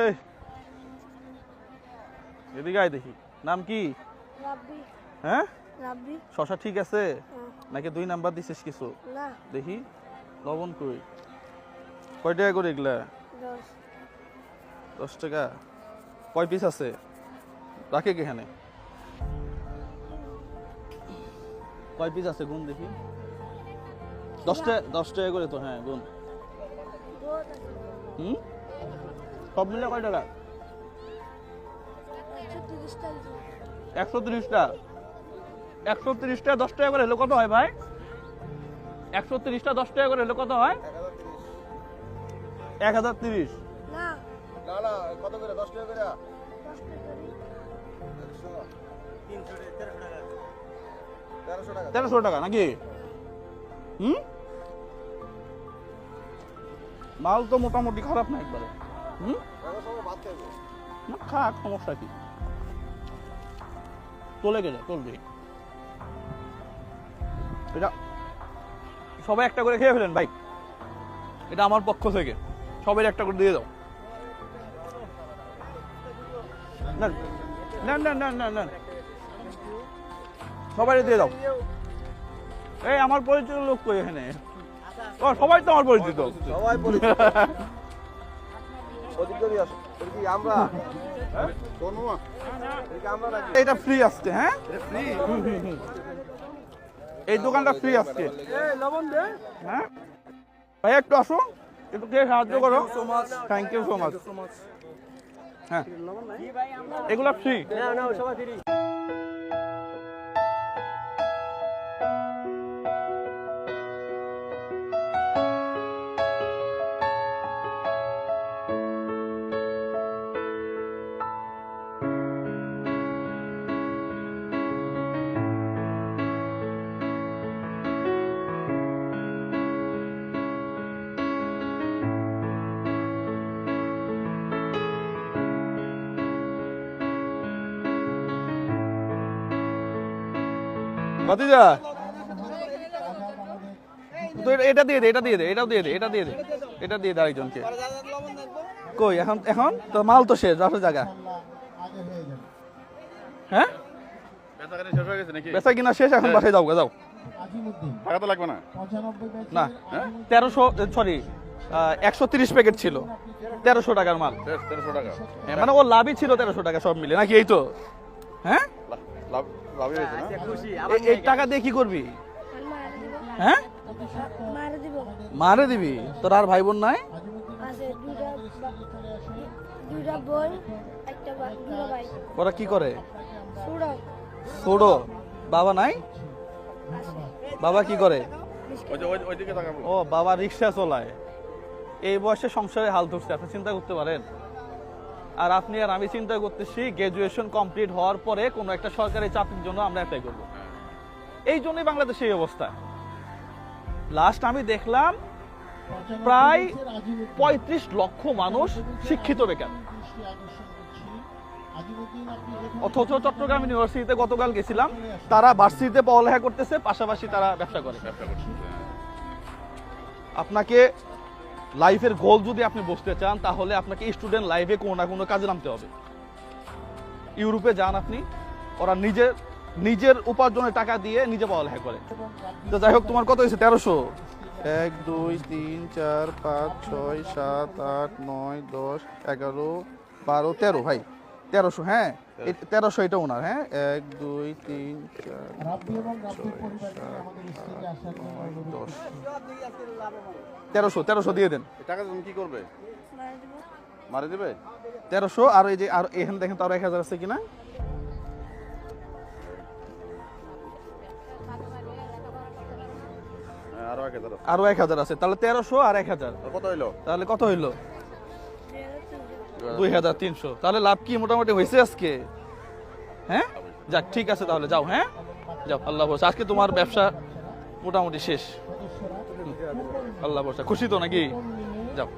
এই এদিকে আয় দেখি, নাম কি? রাব্বি। হ্যাঁ, রাব্বি। শশা ঠিক আছে নাকি 2 নাম্বার দিছিস কিছু? না। দেখি লবণ কই, কয় টাকা করে এগুলা? 10। 10 টাকা। কয় পিস আছে? রাখে এখানে কয় পিস আছে গুণ দেখি। 10 টাকা করে তো। হ্যাঁ গুণ। সব মিলে কয় টাকা? 130 টা। 130 টা 10 টাকা করে হলে কত হয় ভাই? 130 টা 10 টাকা করে হলে কত হয়? 1030। না না না, কত করে? 10 টাকা করে। 1300 টাকা নাকি? মাল তো মোটামুটি খারাপ না একবারে। না খাক, সমস্যা কি? চলে গেলে চলবে। এটা সবাই একটা করে খেয়ে ফেলেন ভাই, এটা আমার পক্ষ থেকে। সবাই একটা করে দিয়ে দাও। না না না না না না, সবাই দিয়ে দাও। এই আমার পরিচিত লোক কই এখানে? ও সবাই তো আমার পরিচিত। সবাই পরিচিত। অধিকারী আছে। কি আমরা? হ্যাঁ কোন মা? এটা আমরা নাকি? এটা ফ্রি আজকে। হ্যাঁ এটা ফ্রি। এই দোকানটা ফ্রি আজকে। এই লবণ দে। হ্যাঁ ভাই একটু আসো, একটু কে সাহায্য করো। Thank you so much. হ্যাঁ এগুলা ফ্রি। না না, সবাই ফ্রি। ভাতিজা তো এটা দিয়ে দে, এটা দিয়ে দে, এটাও দিয়ে দে, এটা দিয়ে দে, এটা দিয়ে দে আরেকজনকে। কই এখন? এখন তো মাল তো শেষ, 10 জায়গা। হ্যাঁ বেচা কিনা শেষ, এখন বাসায় যাও। যাও, টাকা তো লাগবে না। না 1300 সরি 130 প্যাকেট ছিল, 1300 টাকার মাল। 1300 টাকা। হ্যাঁ, মানে ও লাভই ছিল 1300 টাকা সব মিলে নাকি? এই তো। হ্যাঁ লাভই হয়েছে না? এই টাকা দিয়ে কি করবি? হ্যাঁ মারে দিব। মারে দিবি? তোর আর ভাই বোন নাই? আছে দুইটা বই, একটা দুটো ভাই। ওরা কি করে? সুড়ক ছোট। বাবা নাই? বাবা কি করে? ওইদিকে তাকাবো। ও বাবা রিক্সা চালায়। এই বয়সে সংসারে হাল ধরছে, আপনি চিন্তা করতে পারেন? আর আপনি আর আমি চিন্তা করতেছি গ্রাজুয়েশন কমপ্লিট হওয়ার পরে কোনো একটা সরকারি চাকরির জন্য আমরা অ্যাপ্লাই করব। এই জন্যই বাংলাদেশে এই অবস্থা। লাস্ট আমি দেখলাম প্রায় 35 লক্ষ মানুষ শিক্ষিত বেকার। অথচ চট্টগ্রাম ইউনিভার্সিটিতে গতকাল গেছিলাম, তারা ভার্সিটিতে পড়ালেখা করতেছে, পাশাপাশি তারা ব্যবসা করে। আপনাকে লাইফের গোল যদি আপনি বসতে চান, তাহলে আপনাকে স্টুডেন্ট লাইফে কোনো না কোনো কাজে নামতে হবে। ইউরোপে যান আপনি, ওরা নিজের উপার্জনের টাকা দিয়ে নিজে পড়ালেখা করে। তো যাই হোক, তোমার কত হয়েছে? 1300। 1 2 3 4 5 6 7 8 9 10 11 12 13 ভাই 1300। হ্যাঁ 1300 এটা ওনার। হ্যাঁ 1 2 3 4 1300 দিয়ে দেন। টাকা তুমি কি করবে? মারে দিব। মারে দিবে? 1300। আর এই যে আর এখানে দেখেন তো আরো 1000 আছে কিনা। আরো 1000 আছে। আরো 1000 আছে, তাহলে 1300 আর 1000 কত হইলো? তাহলে কত হইলো? 2300। তাহলে লাভ কি মোটামুটি হয়েছে আজকে? হ্যাঁ যাক, ঠিক আছে তাহলে যাও। হ্যাঁ যাও, আল্লাহ ভরসা। আজকে তোমার ব্যবসা মোটামুটি শেষ। আল্লাহ ভরসা। খুশি তো নাকি? যাও।